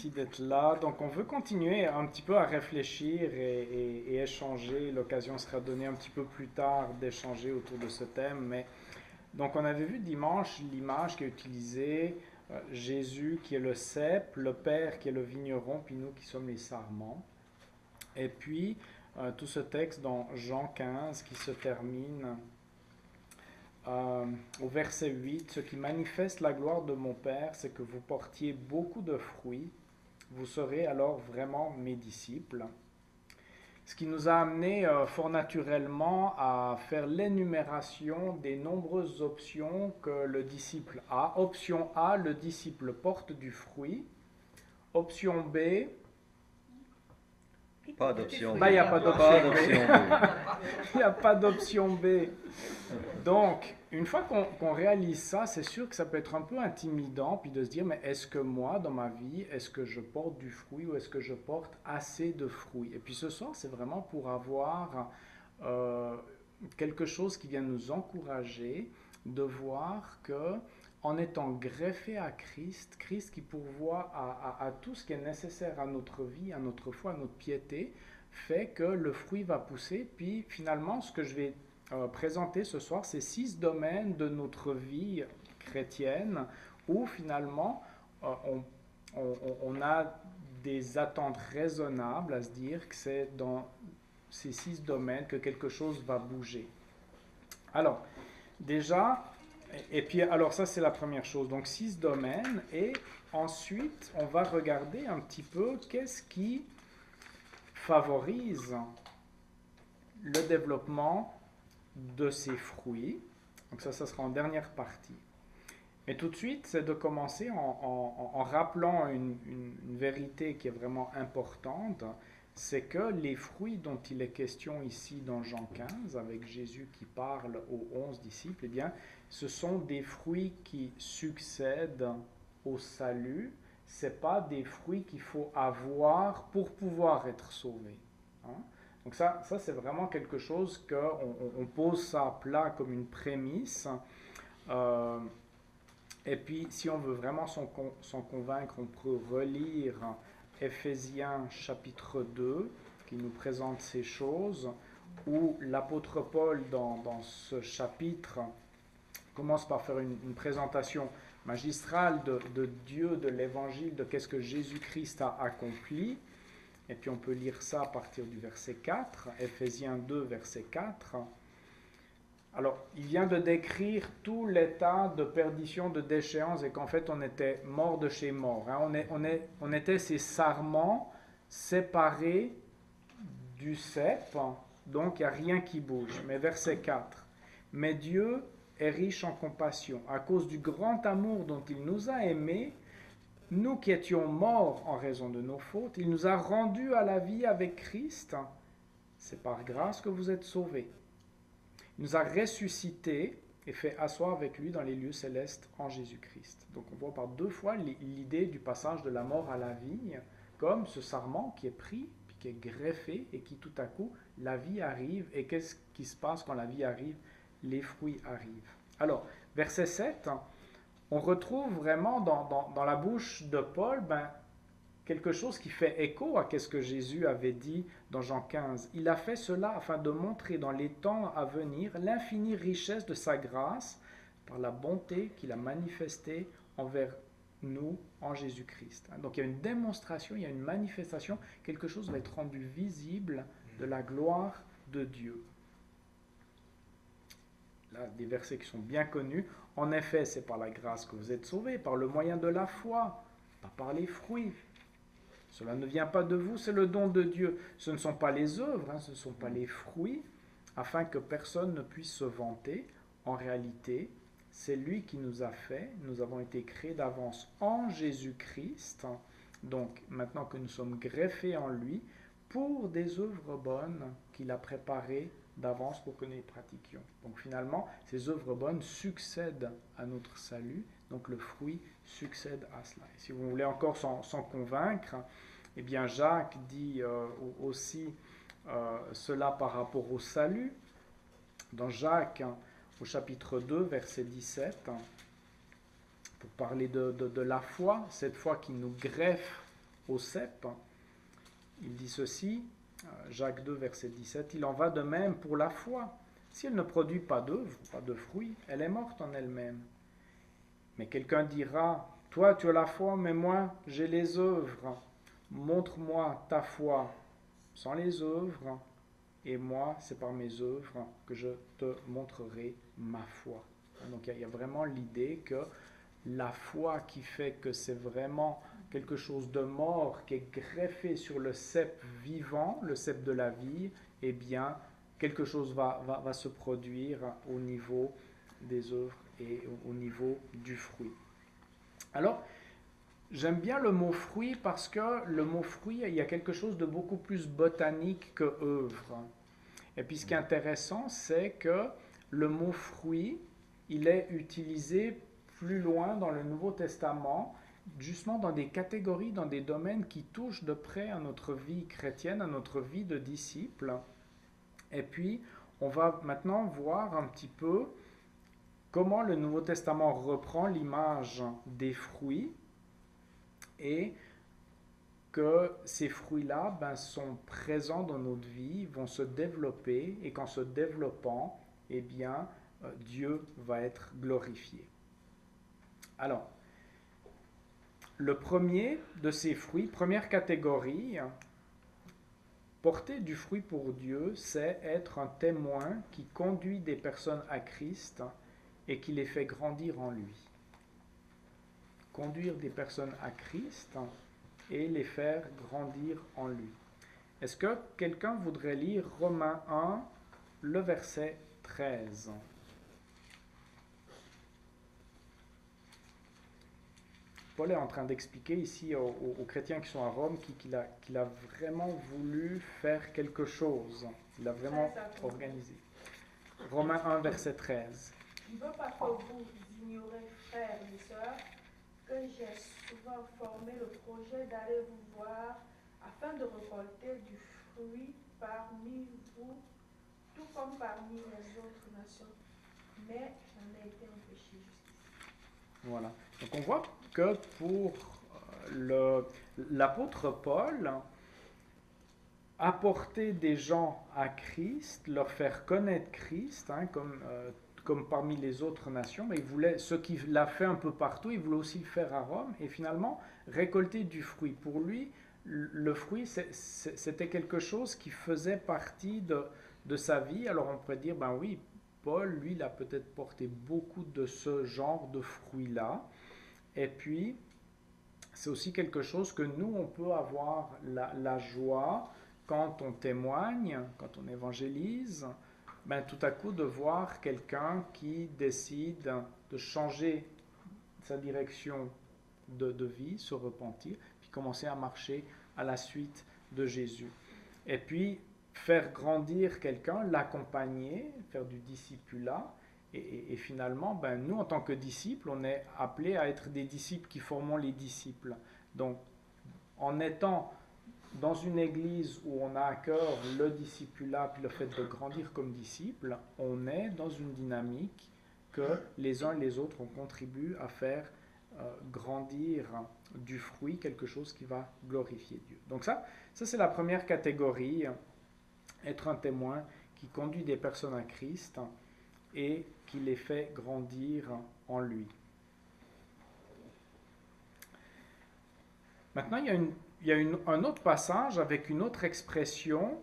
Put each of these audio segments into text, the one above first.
merci d'être là. Donc, on veut continuer un petit peu à réfléchir et échanger. L'occasion sera donnée un petit peu plus tard d'échanger autour de ce thème. Mais donc, on avait vu dimanche l'image qui est utilisée, Jésus qui est le cep, le Père qui est le vigneron, puis nous qui sommes les sarments. Et puis, tout ce texte dans Jean 15 qui se termine au verset 8, ce qui manifeste la gloire de mon Père, c'est que vous portiez beaucoup de fruits, vous serez alors vraiment mes disciples. Ce qui nous a amené fort naturellement à faire l'énumération des nombreuses options que le disciple a. Option A, le disciple porte du fruit. Option B, Pas d'option B. il n'y a pas d'option Pas B. d'option B. Il n'y a pas d'option B. Donc, une fois qu'on réalise ça, c'est sûr que ça peut être un peu intimidant, puis de se dire, mais est-ce que moi, dans ma vie, est-ce que je porte du fruit ou est-ce que je porte assez de fruits? Et puis ce soir, c'est vraiment pour avoir quelque chose qui vient nous encourager de voir que en étant greffé à Christ, Christ qui pourvoit à tout ce qui est nécessaire à notre vie, à notre foi, à notre piété, fait que le fruit va pousser. Puis finalement, ce que je vais présenter ce soir, c'est 6 domaines de notre vie chrétienne où finalement on a des attentes raisonnables à se dire que c'est dans ces 6 domaines que quelque chose va bouger. Alors, déjà, et puis alors ça c'est la première chose, donc 6 domaines, et ensuite on va regarder un petit peu qu'est-ce qui favorise le développement de ces fruits. Donc ça sera en dernière partie. Mais tout de suite, c'est de commencer en rappelant une vérité qui est vraiment importante, c'est que les fruits dont il est question ici dans Jean 15, avec Jésus qui parle aux 11 disciples, eh bien, ce sont des fruits qui succèdent au salut. Ce n'est pas des fruits qu'il faut avoir pour pouvoir être sauvé. Hein? Donc ça c'est vraiment quelque chose qu'on pose ça à plat comme une prémisse. Et puis, si on veut vraiment s'en convaincre, on peut relire Éphésiens chapitre 2, qui nous présente ces choses, où l'apôtre Paul, dans ce chapitre, commence par faire une présentation magistrale de Dieu, de l'Évangile, de qu'est-ce que Jésus-Christ a accompli. Et puis on peut lire ça à partir du verset 4, Éphésiens 2, verset 4. Alors, il vient de décrire tout l'état de perdition, de déchéance, et qu'en fait, on était mort de chez mort. Hein. On était ces sarments séparés du cep, donc il n'y a rien qui bouge. Mais verset 4. Mais Dieu est riche en compassion. À cause du grand amour dont il nous a aimés, nous qui étions morts en raison de nos fautes, il nous a rendus à la vie avec Christ. C'est par grâce que vous êtes sauvés. Il nous a ressuscités et fait asseoir avec lui dans les lieux célestes en Jésus-Christ. Donc on voit par 2 fois l'idée du passage de la mort à la vie, comme ce sarment qui est pris, puis qui est greffé, et qui tout à coup, la vie arrive. Et qu'est-ce qui se passe quand la vie arrive? Les fruits arrivent. Alors, verset 7, on retrouve vraiment dans la bouche de Paul quelque chose qui fait écho à ce que Jésus avait dit dans Jean 15. Il a fait cela afin de montrer dans les temps à venir l'infinie richesse de sa grâce par la bonté qu'il a manifestée envers nous en Jésus-Christ. Donc il y a une démonstration, il y a une manifestation, quelque chose va être rendu visible de la gloire de Dieu. Là, des versets qui sont bien connus. En effet, c'est par la grâce que vous êtes sauvés, par le moyen de la foi, pas par les fruits. Cela ne vient pas de vous, c'est le don de Dieu. Ce ne sont pas les œuvres, ce ne sont pas les fruits, afin que personne ne puisse se vanter. En réalité, c'est lui qui nous a fait. Nous avons été créés d'avance en Jésus-Christ. Donc, maintenant que nous sommes greffés en lui, pour des œuvres bonnes qu'il a préparées d'avance pour que nous les pratiquions. Donc finalement, ces œuvres bonnes succèdent à notre salut, donc le fruit succède à cela. Et si vous voulez encore s'en convaincre, eh bien Jacques dit aussi cela par rapport au salut. Dans Jacques, au chapitre 2, verset 17, pour parler de la foi, cette foi qui nous greffe au cep. Il dit ceci, Jacques 2, verset 17, « Il en va de même pour la foi. Si elle ne produit pas d'œuvre, pas de fruits, elle est morte en elle-même. Mais quelqu'un dira, « Toi, tu as la foi, mais moi, j'ai les œuvres. Montre-moi ta foi sans les œuvres, et moi, c'est par mes œuvres que je te montrerai ma foi. » Donc il y a vraiment l'idée que la foi qui fait que c'est vraiment quelque chose de mort qui est greffé sur le cep vivant, le cep de la vie, eh bien, quelque chose va se produire au niveau des œuvres et au niveau du fruit. Alors, j'aime bien le mot fruit parce que le mot fruit, il y a quelque chose de beaucoup plus botanique que œuvre. Et puis ce qui est intéressant, c'est que le mot fruit, il est utilisé plus loin dans le Nouveau Testament, justement dans des catégories, dans des domaines qui touchent de près à notre vie chrétienne, à notre vie de disciples. Et puis, on va maintenant voir un petit peu comment le Nouveau Testament reprend l'image des fruits et que ces fruits-là sont présents dans notre vie, vont se développer et qu'en se développant, eh bien, Dieu va être glorifié. Alors, le premier de ces fruits, première catégorie, porter du fruit pour Dieu, c'est être un témoin qui conduit des personnes à Christ et qui les fait grandir en lui. Conduire des personnes à Christ et les faire grandir en lui. Est-ce que quelqu'un voudrait lire Romains 1, le verset 13? Paul est en train d'expliquer ici aux chrétiens qui sont à Rome qu'il a vraiment voulu faire quelque chose. Il a vraiment organisé. Romains 1, verset 13. Je ne veux pas que vous ignorez, frères et sœurs, que j'ai souvent formé le projet d'aller vous voir afin de récolter du fruit parmi vous, tout comme parmi les autres nations. Mais j'en ai été empêché jusqu'ici. Voilà. Donc on voit que pour l'apôtre Paul, apporter des gens à Christ, leur faire connaître Christ, comme parmi les autres nations, mais il voulait, ce qu'il l'a fait un peu partout, il voulait aussi le faire à Rome, et finalement récolter du fruit. Pour lui, le fruit, c'était quelque chose qui faisait partie de sa vie. Alors on pourrait dire, ben oui, Paul, lui, il a peut-être porté beaucoup de ce genre de fruits-là. Et puis, c'est aussi quelque chose que nous, on peut avoir la joie quand on témoigne, quand on évangélise, tout à coup de voir quelqu'un qui décide de changer sa direction de vie, se repentir, puis commencer à marcher à la suite de Jésus. Et puis, faire grandir quelqu'un, l'accompagner, faire du discipulat. Et finalement, nous, en tant que disciples, on est appelés à être des disciples qui formons les disciples. Donc, en étant dans une église où on a à cœur le discipulat, puis le fait de grandir comme disciples, on est dans une dynamique que les uns et les autres, on contribue à faire grandir du fruit, quelque chose qui va glorifier Dieu. Donc ça c'est la première catégorie, être un témoin qui conduit des personnes à Christ et qui les fait grandir en lui. Maintenant, il y a un autre passage avec une autre expression,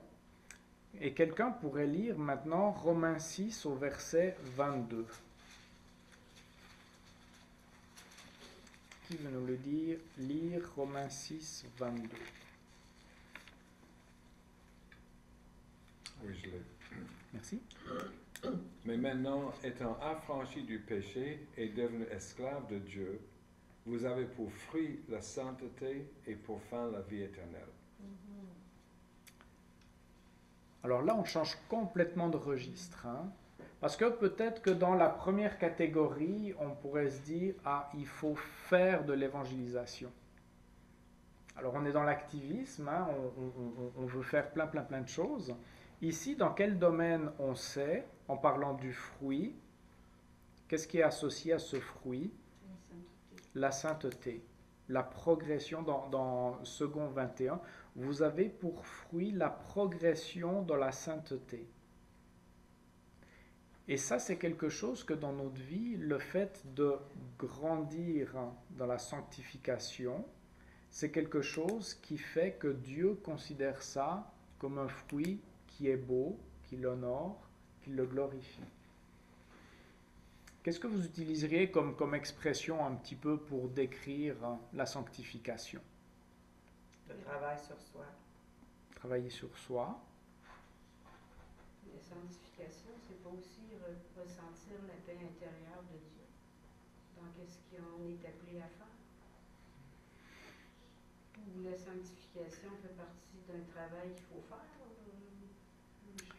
et quelqu'un pourrait lire maintenant Romains 6 au verset 22. Qui veut nous le dire? Lire Romains 6, 22. Oui, je l'ai. Merci. Mais maintenant, étant affranchis du péché et devenus esclaves de Dieu, vous avez pour fruit la sainteté et pour fin la vie éternelle. Alors là, on change complètement de registre. Parce que peut-être que dans la première catégorie, on pourrait se dire, il faut faire de l'évangélisation. Alors on est dans l'activisme, on veut faire plein de choses. Ici, dans quel domaine on sait, en parlant du fruit, qu'est-ce qui est associé à ce fruit? La sainteté. la progression dans Second 21, vous avez pour fruit la progression dans la sainteté. Et ça, c'est quelque chose que dans notre vie, le fait de grandir dans la sanctification, c'est quelque chose qui fait que Dieu considère ça comme un fruit qui est beau, qui l'honore, qui le glorifie. Qu'est-ce que vous utiliseriez comme expression un petit peu pour décrire la sanctification? Le travail sur soi. Travailler sur soi. La sanctification, c'est pas aussi ressentir la paix intérieure de Dieu dans ce qu'on est appelé à faire. Ou la sanctification fait partie d'un travail qu'il faut faire.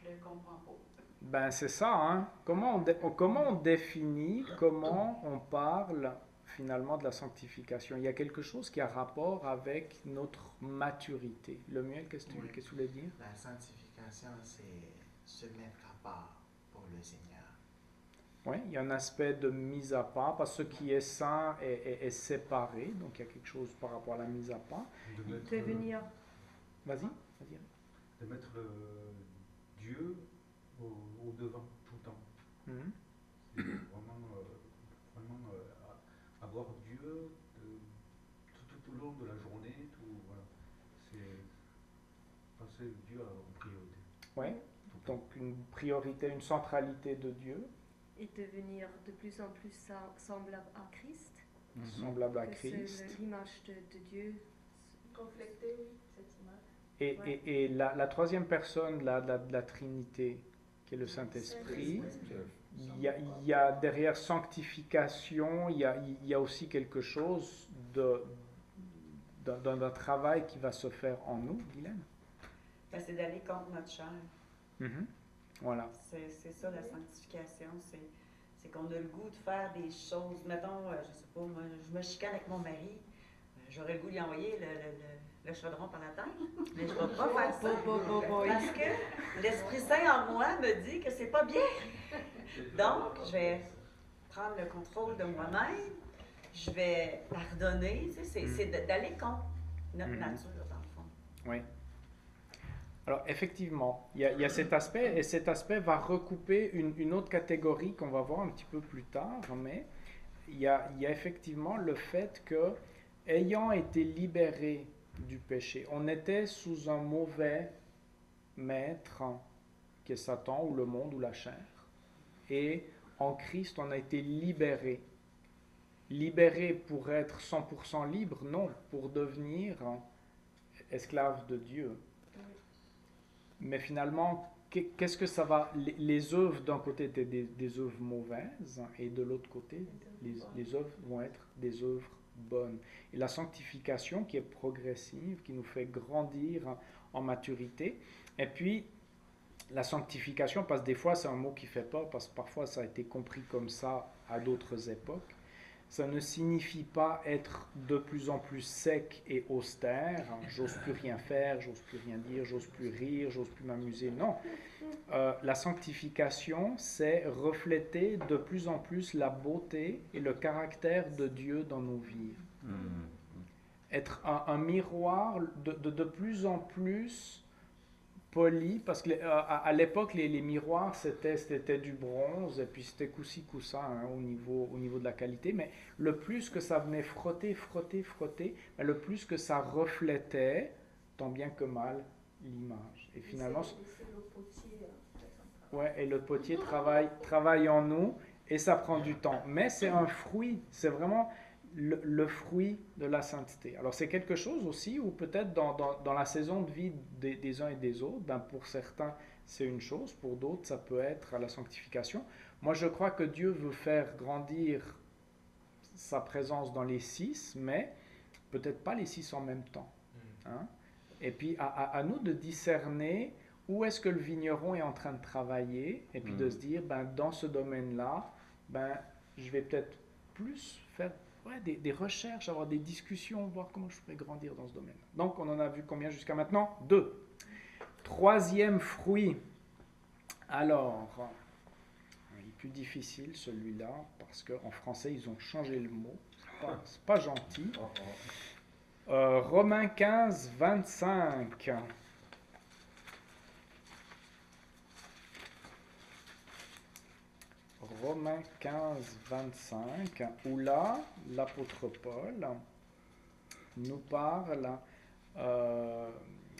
Je ne le comprends pas. Ben c'est ça, hein? Comment on définit, comment on parle finalement de la sanctification? Il y a quelque chose qui a rapport avec notre maturité. Lemuel, qu'est-ce que tu voulais dire? La sanctification, c'est se mettre à part pour le Seigneur. Oui, il y a un aspect de mise à part, parce que ce qui est saint est séparé, donc il y a quelque chose par rapport à la mise à part. Devenir. Vas-y. De mettre Dieu au devant tout le temps. Mhm. C'est vraiment avoir Dieu tout au long de la journée. Voilà. C'est passer Dieu en priorité. Oui, donc une priorité, une centralité de Dieu. Et devenir de plus en plus semblable à Christ. Semblable à Que Christ. c'est l'image de Dieu. Refléter, oui, cette image. Et la troisième personne de la Trinité, qui est le Saint-Esprit, il y a derrière sanctification, il y a aussi quelque chose d'un travail qui va se faire en nous, Guylaine. Ben, c'est d'aller contre notre chair. Voilà. C'est ça la sanctification, c'est qu'on a le goût de faire des choses. Mettons, je sais pas, moi, je me chicane avec mon mari, j'aurais le goût de lui envoyer le chaudron par la tête, mais je ne vais pas faire ça. Parce que l'Esprit Saint en moi me dit que c'est pas bien. Donc, je vais prendre le contrôle de moi-même, je vais pardonner, tu sais, c'est d'aller contre notre nature, dans le fond. Oui. Alors, effectivement, il y a cet aspect, et cet aspect va recouper une autre catégorie qu'on va voir un petit peu plus tard, mais il y a effectivement le fait que, ayant été libérés du péché, on était sous un mauvais maître, qui est Satan, ou le monde, ou la chair, et en Christ, on a été libérés. Libérés pour être 100% libre? Non, pour devenir esclave de Dieu. Mais finalement, qu'est-ce que ça va... Les œuvres d'un côté étaient des œuvres mauvaises, et de l'autre côté, les œuvres vont être des œuvres bonnes. Et la sanctification qui est progressive, qui nous fait grandir en maturité. Et puis, la sanctification, parce que des fois c'est un mot qui fait peur, parce que parfois ça a été compris comme ça à d'autres époques. Ça ne signifie pas être de plus en plus sec et austère. J'ose plus rien faire, j'ose plus rien dire, j'ose plus rire, j'ose plus m'amuser. Non. La sanctification, c'est refléter de plus en plus la beauté et le caractère de Dieu dans nos vies. Être un miroir de plus en plus poli, parce que à l'époque, les miroirs, c'était du bronze, et puis c'était coup-ci, coup-ça, hein, au niveau de la qualité, mais le plus que ça venait frotter, le plus que ça reflétait, tant bien que mal, l'image. Et finalement... C'est le potier, ouais, et le potier travaille en nous, et ça prend du temps. Mais c'est un fruit, c'est vraiment... Le fruit de la sainteté. Alors c'est quelque chose aussi où peut-être dans la saison de vie des uns et des autres, ben pour certains c'est une chose, pour d'autres ça peut être la sanctification. Moi je crois que Dieu veut faire grandir sa présence dans les 6, mais peut-être pas les 6 en même temps. Hein? Et puis à nous de discerner où est-ce que le vigneron est en train de travailler, et puis de se dire, ben, dans ce domaine-là, ben, je vais peut-être plus faire des recherches, avoir des discussions, voir comment je pourrais grandir dans ce domaine. Donc, on en a vu combien jusqu'à maintenant? 2. Troisième fruit. Alors, il est plus difficile celui-là, parce qu'en français, ils ont changé le mot. c'est pas gentil. Oh, oh. Romains 15, 25. Romains 15, 25, où là, l'apôtre Paul nous parle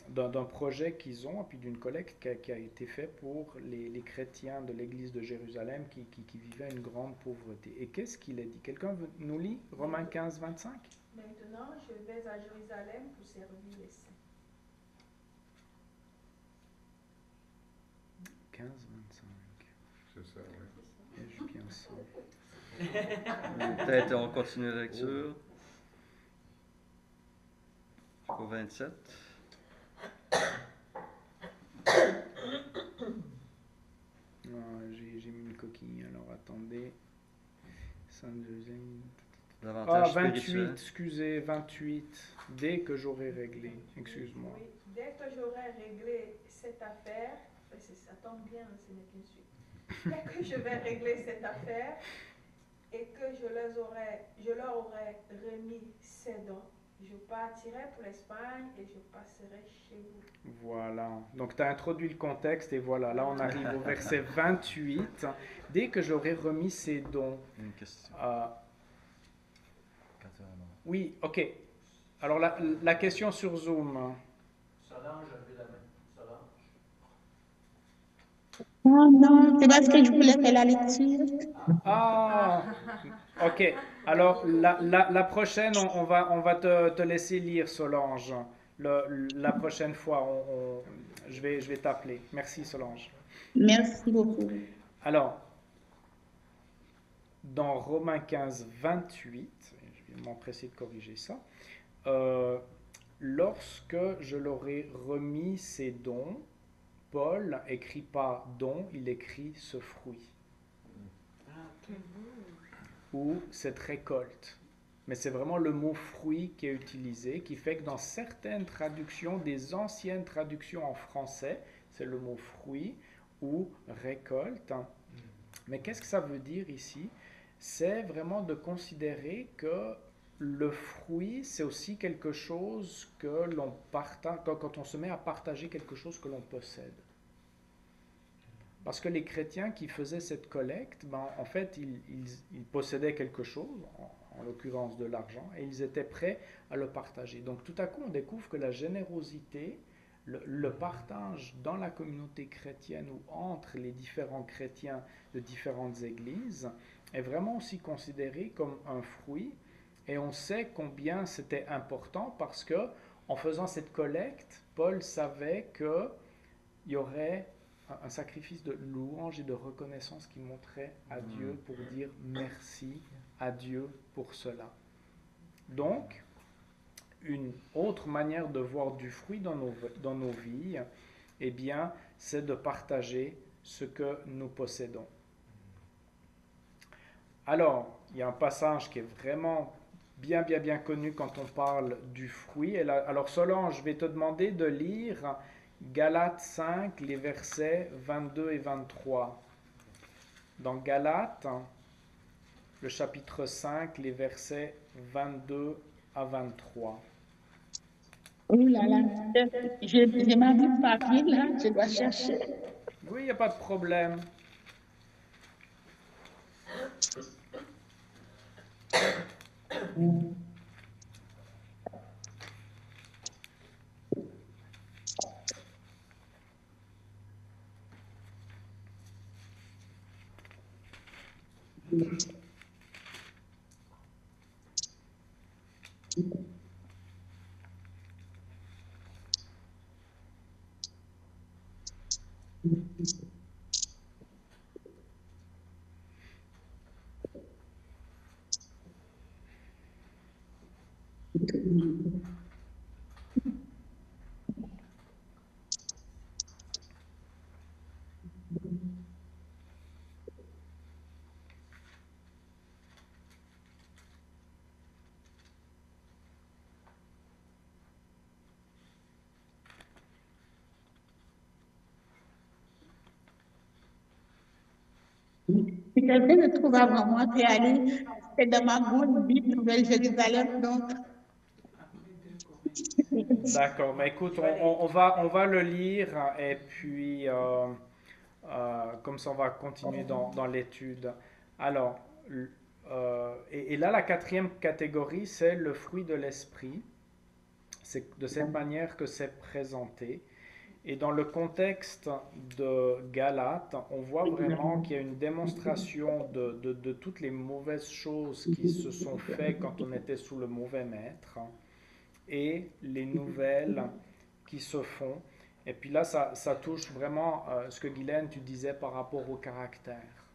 d'un projet qu'ils ont, et puis d'une collecte qui a été faite pour les chrétiens de l'église de Jérusalem qui vivaient une grande pauvreté. Et qu'est-ce qu'il a dit? Quelqu'un nous lit Romains 15, 25? Maintenant, je vais à Jérusalem pour servir les saints. 15, 25. C'est ça, oui. Ai-je bien ça? Peut-être on continue la lecture. Jusqu'au 27. J'ai mis une coquille, alors attendez. L'avantage 28, spirituel. excusez, 28. Dès que j'aurai réglé, excuse-moi. Oui, dès que j'aurai réglé cette affaire, ça tombe bien, ce n'est qu'une suite. Dès que je vais régler cette affaire et que je leur aurai remis ces dons, je partirai pour l'Espagne et je passerai chez vous. Voilà. Donc tu as introduit le contexte et voilà, là on arrive au verset 28. Dès que j'aurai remis ces dons. Une question. Oui, ok. Alors la question sur Zoom. Solange a levé la main. Solange. Non, non, c'est parce que je voulais faire la lecture. Ah, ok. Alors la prochaine, on va te laisser lire, Solange. La prochaine fois, je vais t'appeler. Merci, Solange. Merci beaucoup. Alors, dans Romains 15, 28, je vais m'empresser de corriger ça, lorsque je leur ai remis ces dons, Paul écrit pas don, il écrit ce fruit ou cette récolte. Mais c'est vraiment le mot fruit qui est utilisé, qui fait que dans certaines traductions, des anciennes traductions en français, c'est le mot fruit ou récolte. Mais qu'est-ce que ça veut dire ici? C'est vraiment de considérer que le fruit, c'est aussi quelque chose que l'on partage, quand on se met à partager quelque chose que l'on possède. Parce que les chrétiens qui faisaient cette collecte, en fait, ils possédaient quelque chose, en l'occurrence de l'argent, et ils étaient prêts à le partager. Donc tout à coup, on découvre que la générosité, le partage dans la communauté chrétienne ou entre les différents chrétiens de différentes églises est vraiment aussi considéré comme un fruit. Et on sait combien c'était important parce que en faisant cette collecte, Paul savait qu'il y aurait un sacrifice de louange et de reconnaissance qui montrait à Dieu pour dire merci à Dieu pour cela. Donc, une autre manière de voir du fruit dans nos vies, eh bien, c'est de partager ce que nous possédons. Alors, il y a un passage qui est vraiment bien connu quand on parle du fruit. Et là, alors Solange, je vais te demander de lire Galates 5, les versets 22 et 23. Dans Galates, le chapitre 5, les versets 22 à 23. Oh là là, j'ai ma vie de papier là, je dois chercher. Oui, il n'y a pas de problème. Si quelqu'un se trouve avant moi, c'est aller, c'est dans ma grande Bible, Nouvelle Jérusalem, donc. D'accord, mais écoute, on va le lire et puis comme ça on va continuer dans l'étude. Alors, et là la quatrième catégorie, c'est le fruit de l'esprit. C'est de cette manière que c'est présenté. Et dans le contexte de Galates, on voit vraiment qu'il y a une démonstration de toutes les mauvaises choses qui se sont faites quand on était sous le mauvais maître et les nouvelles qui se font. Et puis là, ça touche vraiment ce que Guylaine, tu disais par rapport au caractère.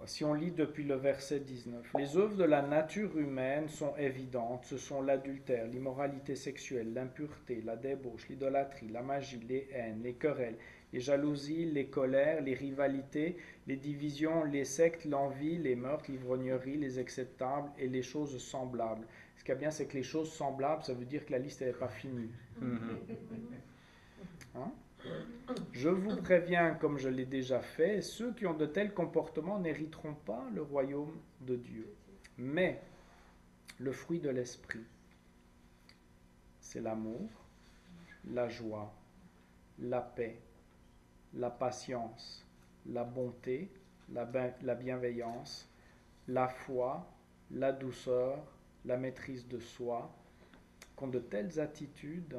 Si on lit depuis le verset 19, les œuvres de la nature humaine sont évidentes. Ce sont l'adultère, l'immoralité sexuelle, l'impureté, la débauche, l'idolâtrie, la magie, les haines, les querelles, les jalousies, les colères, les rivalités, les divisions, les sectes, l'envie, les meurtres, l'ivrognerie, les acceptables et les choses semblables. Ce qui est bien, c'est que les choses semblables, ça veut dire que la liste n'est pas finie. Hein? Je vous préviens, comme je l'ai déjà fait, ceux qui ont de tels comportements n'hériteront pas le royaume de Dieu. Mais le fruit de l'esprit, c'est l'amour, la joie, la paix, la patience, la bonté, la bienveillance, la foi, la douceur, la maîtrise de soi. Qu'ont de telles attitudes,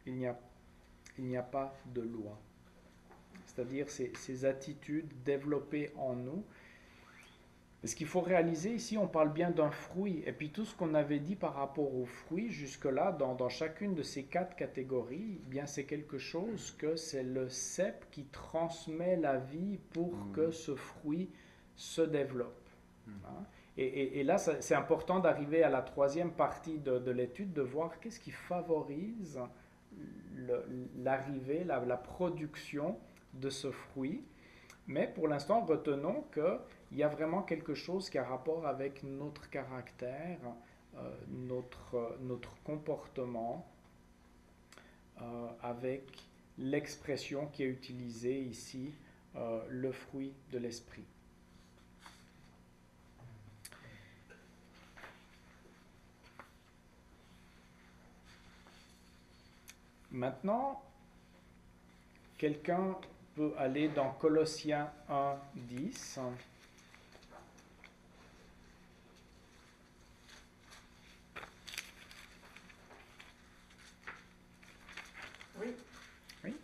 il n'y a pas de loi. C'est-à-dire ces attitudes développées en nous. Et ce qu'il faut réaliser ici, on parle bien d'un fruit. Et puis tout ce qu'on avait dit par rapport aux fruits, jusque-là, dans chacune de ces 4 catégories, bien c'est quelque chose que c'est le cep qui transmet la vie pour que ce fruit se développe. Hein? Et là, c'est important d'arriver à la 3e partie de l'étude, de voir qu'est-ce qui favorise l'arrivée, la production de ce fruit. Mais pour l'instant, retenons qu'il y a vraiment quelque chose qui a rapport avec notre caractère, notre comportement, avec l'expression qui est utilisée ici, le fruit de l'esprit. Maintenant, quelqu'un peut aller dans Colossiens 1, 10. Oui. Oui.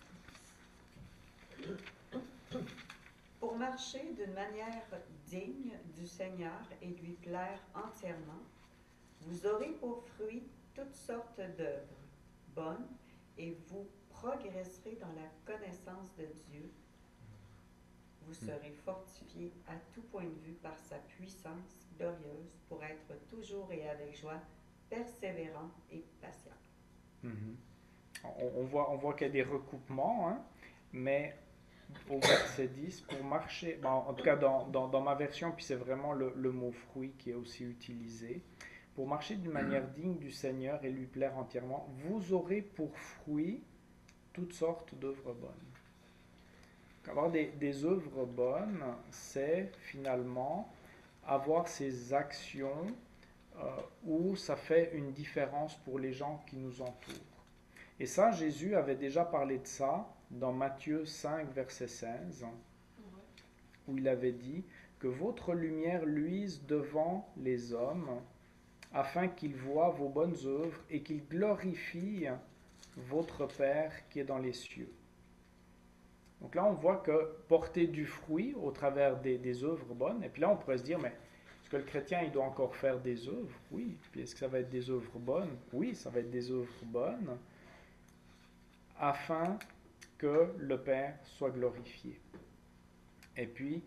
Pour marcher d'une manière digne du Seigneur et lui plaire entièrement, vous aurez pour fruit toutes sortes d'œuvres bonnes et vous progresserez dans la connaissance de Dieu. Vous serez fortifiés à tout point de vue par sa puissance glorieuse pour être toujours et avec joie persévérant et patient. On voit qu'il y a des recoupements, hein, mais au verset 10, pour marcher, en tout cas dans ma version, puis c'est vraiment le mot fruit qui est aussi utilisé, pour marcher d'une manière digne du Seigneur et lui plaire entièrement, vous aurez pour fruit toutes sortes d'œuvres bonnes. Avoir des œuvres bonnes, c'est finalement avoir ces actions où ça fait une différence pour les gens qui nous entourent. Et ça, Jésus avait déjà parlé de ça dans Matthieu 5, verset 16, où il avait dit que votre lumière luise devant les hommes, afin qu'ils voient vos bonnes œuvres et qu'ils glorifient votre Père qui est dans les cieux. Donc là, on voit que porter du fruit au travers des œuvres bonnes, et puis là, on pourrait se dire, mais est-ce que le chrétien, il doit encore faire des œuvres? Oui. Puis est-ce que ça va être des œuvres bonnes? Oui, ça va être des œuvres bonnes, afin que le Père soit glorifié. Et puis,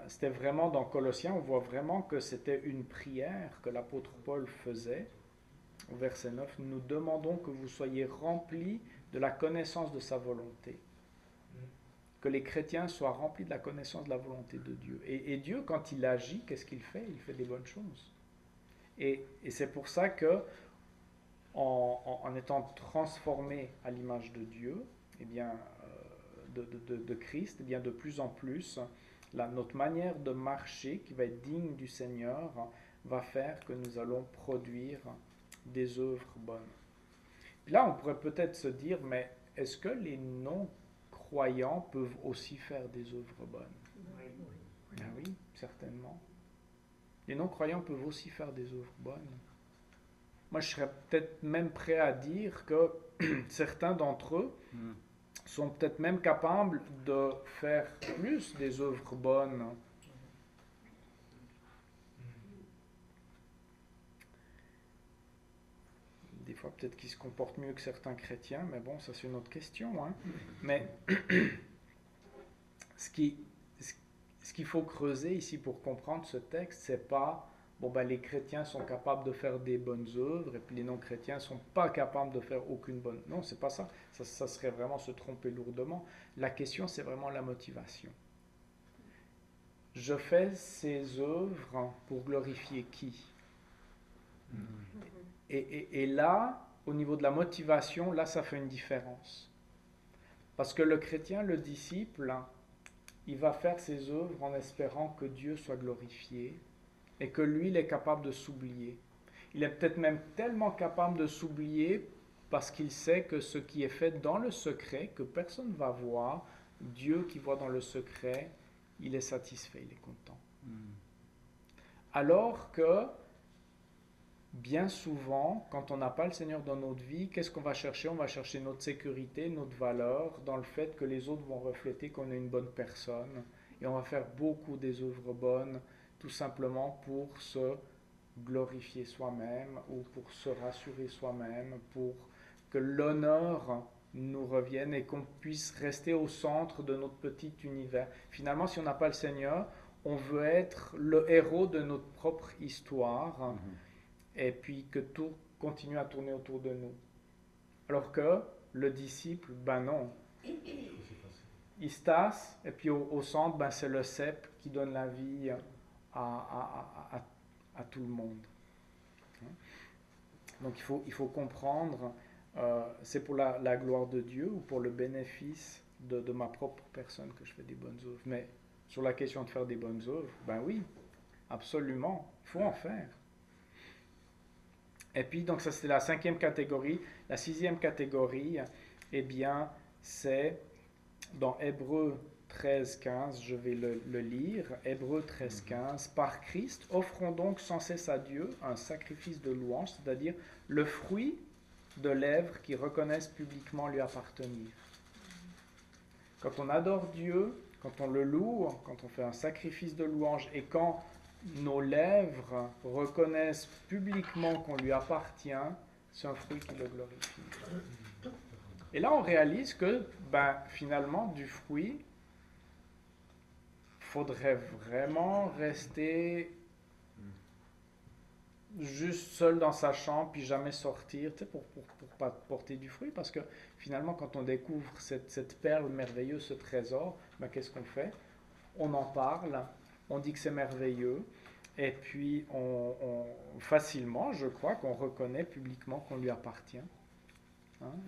c'était vraiment dans Colossiens, on voit vraiment que c'était une prière que l'apôtre Paul faisait. Au verset 9, nous demandons que vous soyez remplis de la connaissance de sa volonté. Que les chrétiens soient remplis de la connaissance de la volonté de Dieu. Et Dieu, quand il agit, qu'est-ce qu'il fait? Il fait des bonnes choses. Et c'est pour ça que, en étant transformé à l'image de Dieu, eh bien, de Christ, eh bien, de plus en plus, notre manière de marcher, qui va être digne du Seigneur, va faire que nous allons produire des œuvres bonnes. Puis là, on pourrait peut-être se dire, mais est-ce que les non-croyants peuvent aussi faire des œuvres bonnes? Ah oui, certainement. Les non-croyants peuvent aussi faire des œuvres bonnes. Moi, je serais peut-être même prêt à dire que certains d'entre eux sont peut-être même capables de faire plus des œuvres bonnes. Des fois, peut-être qu'ils se comportent mieux que certains chrétiens, mais bon, ça c'est une autre question. Hein. Mais ce qu'il faut creuser ici pour comprendre ce texte, c'est pas les chrétiens sont capables de faire des bonnes œuvres et puis les non-chrétiens sont pas capables de faire aucune bonne. Non, c'est pas ça. Ça serait vraiment se tromper lourdement. La question, c'est vraiment la motivation. Je fais ces œuvres pour glorifier qui? Et là, au niveau de la motivation, là, ça fait une différence. Parce que le chrétien, le disciple, il va faire ses œuvres en espérant que Dieu soit glorifié et que lui, il est capable de s'oublier. Il est peut-être même tellement capable de s'oublier parce qu'il sait que ce qui est fait dans le secret, que personne ne va voir, Dieu qui voit dans le secret, il est satisfait, il est content. Alors que, bien souvent, quand on n'a pas le Seigneur dans notre vie, qu'est-ce qu'on va chercher? On va chercher notre sécurité, notre valeur, dans le fait que les autres vont refléter qu'on est une bonne personne. Et on va faire beaucoup des œuvres bonnes, tout simplement pour se glorifier soi-même ou pour se rassurer soi-même, pour que l'honneur nous revienne et qu'on puisse rester au centre de notre petit univers. Finalement, si on n'a pas le Seigneur, on veut être le héros de notre propre histoire et puis que tout continue à tourner autour de nous. Alors que le disciple, non. Il se tasse et puis au centre, c'est le cep qui donne la vie à tout le monde. Donc il faut comprendre, c'est pour la gloire de Dieu ou pour le bénéfice de ma propre personne que je fais des bonnes œuvres. Mais sur la question de faire des bonnes œuvres, oui, absolument, il faut en faire. Et puis, donc ça c'est la 5e catégorie. La 6e catégorie, eh bien, c'est dans Hébreux 13.15, je vais le lire. Hébreux 13.15, par Christ, offrons donc sans cesse à Dieu un sacrifice de louange, c'est-à-dire le fruit de lèvres qui reconnaissent publiquement lui appartenir. Quand on adore Dieu, quand on le loue, quand on fait un sacrifice de louange et quand nos lèvres reconnaissent publiquement qu'on lui appartient, c'est un fruit qui le glorifie. Et là, on réalise que, finalement, du fruit, faudrait vraiment rester juste seul dans sa chambre puis jamais sortir pour pas porter du fruit, parce que finalement quand on découvre cette perle merveilleuse, ce trésor, qu'est-ce qu'on fait? On en parle, on dit que c'est merveilleux et puis on facilement, je crois, qu'on reconnaît publiquement qu'on lui appartient.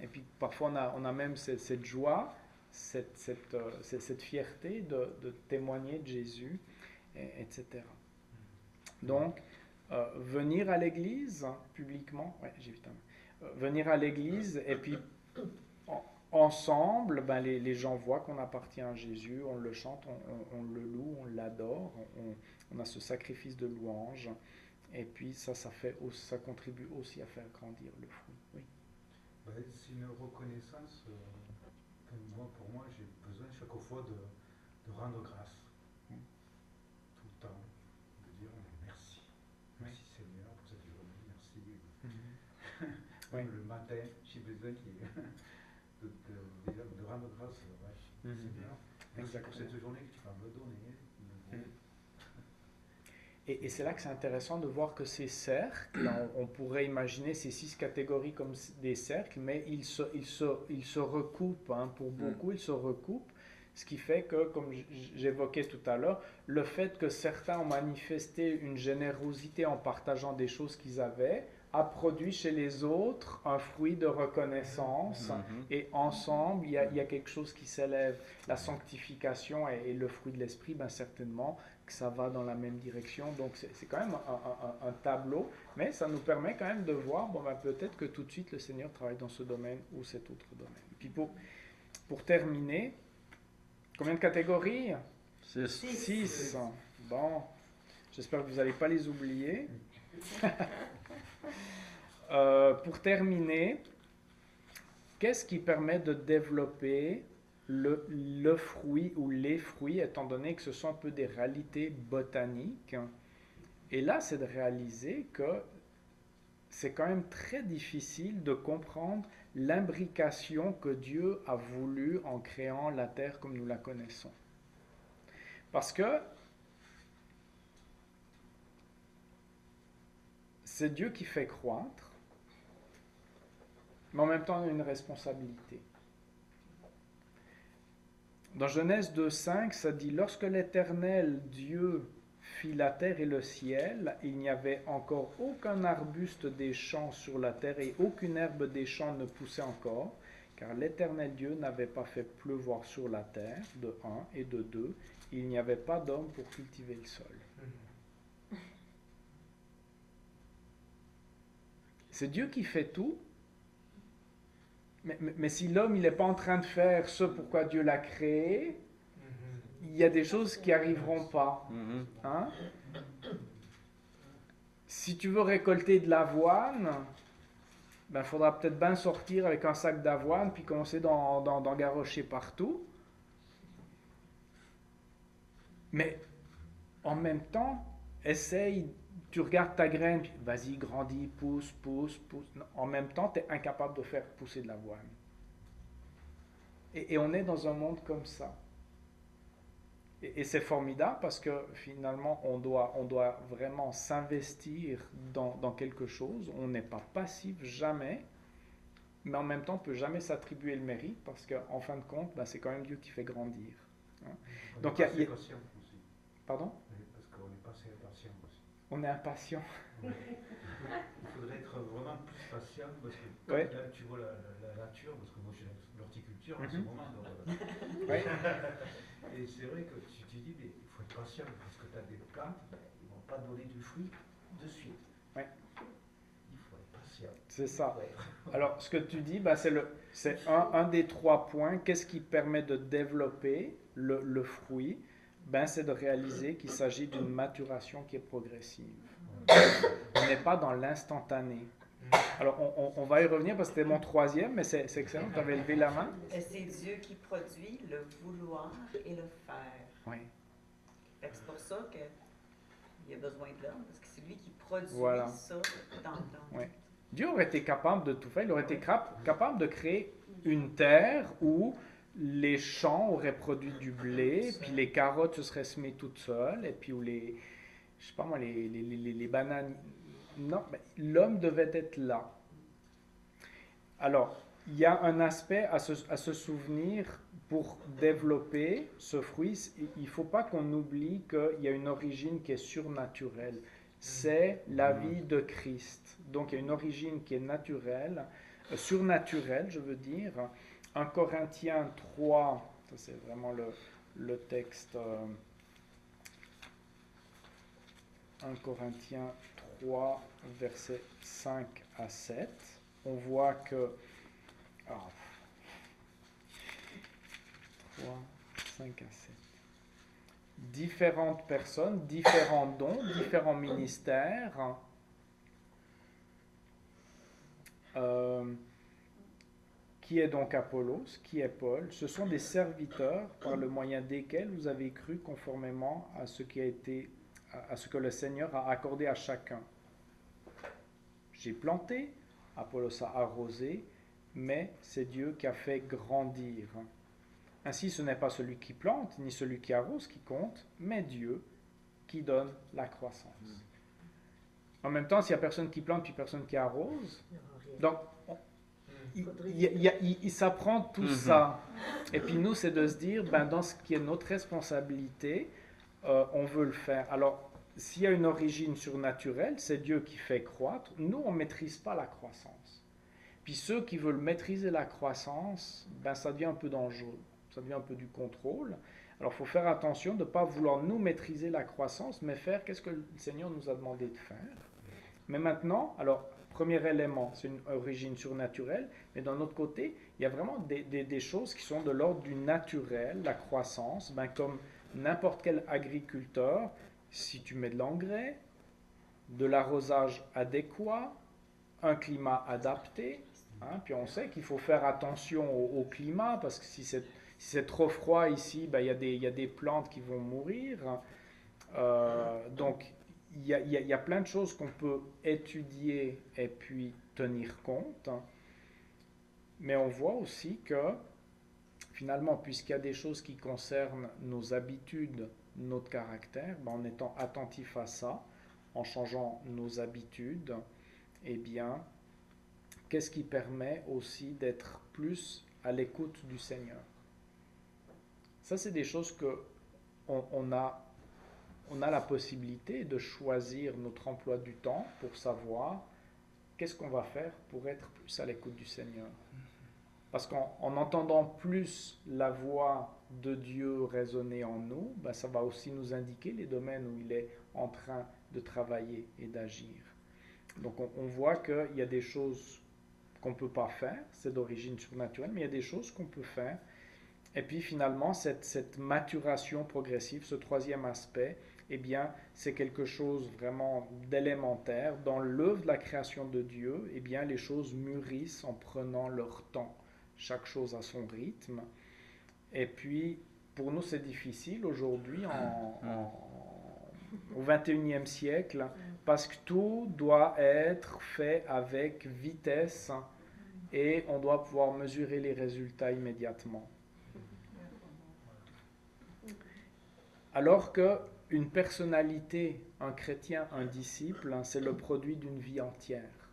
Et puis parfois on a même cette joie, cette fierté de témoigner de Jésus, etc. Donc, venir à l'église publiquement, venir à l'église et puis ensemble, les gens voient qu'on appartient à Jésus, on le chante, on le loue, on l'adore, on a ce sacrifice de louange et puis ça contribue aussi à faire grandir le fruit. Oui. C'est une reconnaissance. Pour moi, j'ai besoin chaque fois de rendre grâce. Tout le temps. De dire merci. Merci Seigneur pour cette journée. Merci. Le matin, j'ai besoin de rendre grâce. Seigneur. Merci pour cette journée que tu vas me donner. Et c'est là que c'est intéressant de voir que ces cercles, on pourrait imaginer ces 6 catégories comme des cercles, mais ils se recoupent. Pour beaucoup, ils se recoupent. Ce qui fait que, comme j'évoquais tout à l'heure, le fait que certains ont manifesté une générosité en partageant des choses qu'ils avaient a produit chez les autres un fruit de reconnaissance et ensemble, il y a quelque chose qui s'élève. La sanctification et le fruit de l'esprit, ben certainement que ça va dans la même direction. Donc c'est quand même un tableau, mais ça nous permet quand même de voir, bon, ben, peut-être que tout de suite le Seigneur travaille dans ce domaine ou cet autre domaine. Puis pour terminer, combien de catégories? 6. Bon, j'espère que vous n'allez pas les oublier. Pour terminer, qu'est-ce qui permet de développer le fruit ou les fruits, étant donné que ce sont un peu des réalités botaniques? Et là, c'est de réaliser que c'est quand même très difficile de comprendre l'imbrication que Dieu a voulu en créant la terre comme nous la connaissons. Parce que c'est Dieu qui fait croître, mais en même temps, il a une responsabilité. Dans Genèse 2,5, ça dit « Lorsque l'Éternel Dieu fit la terre et le ciel, il n'y avait encore aucun arbuste des champs sur la terre et aucune herbe des champs ne poussait encore, car l'Éternel Dieu n'avait pas fait pleuvoir sur la terre, de 1, et de 2, il n'y avait pas d'homme pour cultiver le sol. » C'est Dieu qui fait tout, mais si l'homme il n'est pas en train de faire ce pourquoi Dieu l'a créé, il y a des choses qui n'arriveront pas. Hein? Si tu veux récolter de l'avoine, ben, faudra peut-être bien sortir avec un sac d'avoine puis commencer d'en garrocher partout. Mais en même temps, essaye, tu regardes ta graine, puis vas-y, grandis, pousse. Non, en même temps, tu es incapable de faire pousser de l'avoine. Et on est dans un monde comme ça. Et c'est formidable parce que finalement, on doit vraiment s'investir dans quelque chose. On n'est pas passif jamais, mais en même temps, on ne peut jamais s'attribuer le mérite parce qu'en fin de compte, ben, c'est quand même Dieu qui fait grandir. Hein? Donc, il y a... Pardon? Parce qu'on est passé impatient aussi. On est impatient. Il faudrait être vraiment plus patient parce que ouais. Là, tu vois la nature, parce que moi j'ai l'horticulture en ce moment. Donc, ouais. Et c'est vrai que tu dis, mais il faut être patient parce que tu as des plantes, ils ne vont pas donner du fruit de suite. Ouais. Il faut être patient. C'est ça. Alors, ce que tu dis, bah, c'est un des 3 points. Qu'est-ce qui permet de développer le fruit? Ben, c'est de réaliser qu'il s'agit d'une maturation qui est progressive. On n'est pas dans l'instantané. Alors, on va y revenir parce que c'était mon 3e, mais c'est excellent, tu avais levé la main. C'est Dieu qui produit le vouloir et le faire. Oui. C'est pour ça qu'il y a besoin de l'homme, parce que c'est lui qui produit ça dans le temps. Oui. Dieu aurait été capable de tout faire, il aurait été capable de créer une terre où les champs auraient produit du blé, puis les carottes se seraient semées toutes seules, et puis où les bananes... Non, mais l'homme devait être là. Alors, il y a un aspect à se souvenir pour développer ce fruit. Il ne faut pas qu'on oublie qu'il y a une origine qui est surnaturelle. C'est la vie de Christ. Donc, il y a une origine qui est naturelle, surnaturelle, je veux dire. 1 Corinthiens 3, ça c'est vraiment le texte... 1 Corinthiens 3, versets 5 à 7. On voit que... 3, 5 à 7. Différentes personnes, différents dons, différents ministères. Qui est donc Apollos? Qui est Paul? Ce sont des serviteurs par le moyen desquels vous avez cru conformément à ce qui a été, à ce que le Seigneur a accordé à chacun. J'ai planté, Apollos a arrosé, mais c'est Dieu qui a fait grandir. Ainsi, ce n'est pas celui qui plante, ni celui qui arrose qui compte, mais Dieu qui donne la croissance. En même temps, s'il n'y a personne qui plante, puis personne qui arrose, donc il s'apprend tout ça. Et puis nous, c'est de se dire, ben, dans ce qui est notre responsabilité, on veut le faire. Alors, s'il y a une origine surnaturelle, c'est Dieu qui fait croître. Nous, on ne maîtrise pas la croissance. Puis ceux qui veulent maîtriser la croissance, ben ça devient un peu dangereux. Ça devient un peu du contrôle. Alors, il faut faire attention de ne pas vouloir nous maîtriser la croissance, mais faire qu'est-ce que le Seigneur nous a demandé de faire. Mais maintenant, alors, premier élément, c'est une origine surnaturelle, mais d'un autre côté, il y a vraiment des choses qui sont de l'ordre du naturel, la croissance, ben comme n'importe quel agriculteur, si tu mets de l'engrais, de l'arrosage adéquat, un climat adapté, hein, puis on sait qu'il faut faire attention au climat, parce que si c'est trop froid ici, ben, il y a des plantes qui vont mourir. Donc, il y a plein de choses qu'on peut étudier et puis tenir compte. Mais on voit aussi que, finalement, puisqu'il y a des choses qui concernent nos habitudes, notre caractère, ben, en étant attentif à ça, en changeant nos habitudes, eh bien, qu'est-ce qui permet aussi d'être plus à l'écoute du Seigneur? Ça, c'est des choses que on a la possibilité de choisir notre emploi du temps pour savoir qu'est-ce qu'on va faire pour être plus à l'écoute du Seigneur. Parce qu'en entendant plus la voix de Dieu résonner en nous, ben ça va aussi nous indiquer les domaines où il est en train de travailler et d'agir. Donc on voit qu'il y a des choses qu'on ne peut pas faire, c'est d'origine surnaturelle, mais il y a des choses qu'on peut faire. Et puis finalement, cette maturation progressive, ce troisième aspect, eh bien, c'est quelque chose vraiment d'élémentaire. Dans l'œuvre de la création de Dieu, eh bien, les choses mûrissent en prenant leur temps. Chaque chose a son rythme. Et puis, pour nous, c'est difficile aujourd'hui, au XXIe siècle, parce que tout doit être fait avec vitesse et on doit pouvoir mesurer les résultats immédiatement. Alors qu'une personnalité, un chrétien, un disciple, c'est le produit d'une vie entière.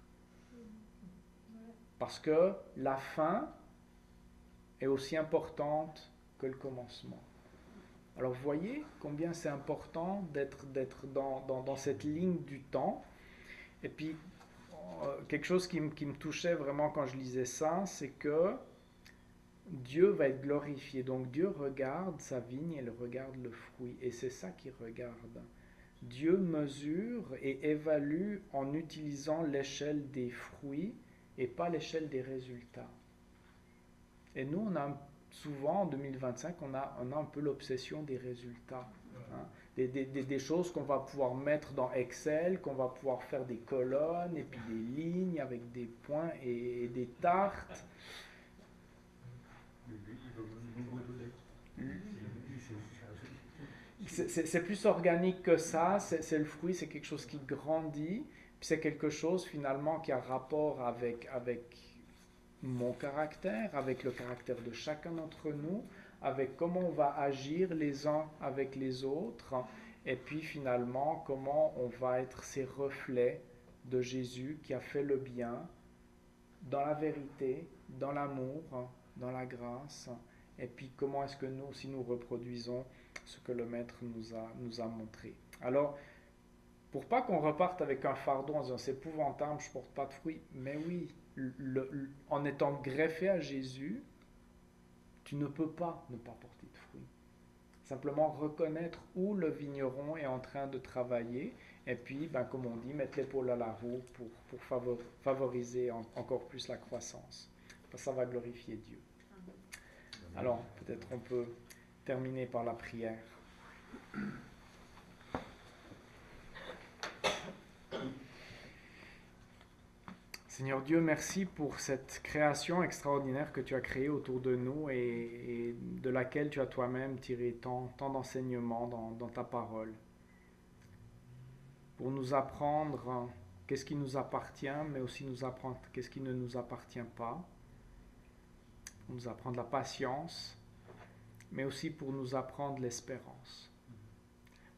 Parce que la fin est aussi importante que le commencement. Alors vous voyez combien c'est important d'être dans cette ligne du temps. Et puis, quelque chose qui me touchait vraiment quand je lisais ça, c'est que Dieu va être glorifié. Donc Dieu regarde sa vigne, elle regarde le fruit. Et c'est ça qu'il regarde. Dieu mesure et évalue en utilisant l'échelle des fruits et pas l'échelle des résultats. Et nous, on a souvent, en 2025, on a un peu l'obsession des résultats. Hein. Des choses qu'on va pouvoir mettre dans Excel, qu'on va pouvoir faire des colonnes et puis des lignes avec des points et des tartes. C'est plus organique que ça, c'est le fruit, c'est quelque chose qui grandit, puis c'est quelque chose finalement qui a rapport avec mon caractère, avec le caractère de chacun d'entre nous, avec comment on va agir les uns avec les autres, et puis finalement comment on va être ces reflets de Jésus qui a fait le bien dans la vérité, dans l'amour, dans la grâce, et puis comment est-ce que nous aussi nous reproduisons ce que le Maître nous a montré. Alors, pour pas qu'on reparte avec un fardeau en disant c'est épouvantable, je porte pas de fruits, mais oui, en étant greffé à Jésus, tu ne peux pas ne pas porter de fruits. Simplement reconnaître où le vigneron est en train de travailler, et puis, comme on dit, mettre l'épaule à la roue pour favoriser encore plus la croissance. Ça va glorifier Dieu. Alors, peut-être on peut terminer par la prière. Seigneur Dieu, merci pour cette création extraordinaire que tu as créée autour de nous et de laquelle tu as toi-même tiré tant d'enseignements dans ta parole. Pour nous apprendre qu'est-ce qui nous appartient, mais aussi nous apprendre qu'est-ce qui ne nous appartient pas. Pour nous apprendre la patience, mais aussi pour nous apprendre l'espérance.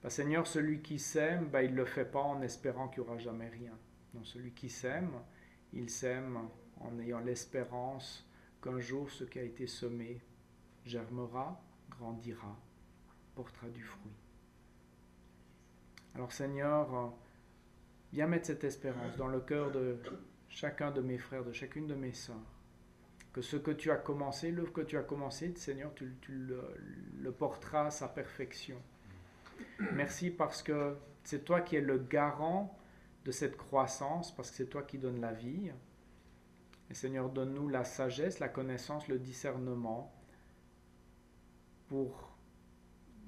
Seigneur, celui qui sème, il ne le fait pas en espérant qu'il n'y aura jamais rien. Non, celui qui sème, il sème en ayant l'espérance qu'un jour ce qui a été semé germera, grandira, portera du fruit. Alors Seigneur, viens mettre cette espérance dans le cœur de chacun de mes frères, de chacune de mes sœurs. Que ce que tu as commencé, l'œuvre que tu as commencé, Seigneur, tu le porteras à sa perfection. Merci parce que c'est toi qui es le garant de cette croissance, parce que c'est toi qui donnes la vie. Et Seigneur, donne-nous la sagesse, la connaissance, le discernement pour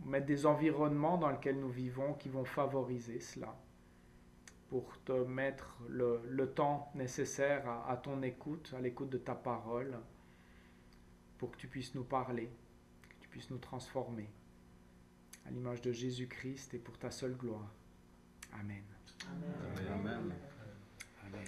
mettre des environnements dans lesquels nous vivons qui vont favoriser cela, pour te mettre le temps nécessaire à ton écoute, à l'écoute de ta parole, pour que tu puisses nous parler, que tu puisses nous transformer à l'image de Jésus-Christ et pour ta seule gloire. Amen. Amen. Amen.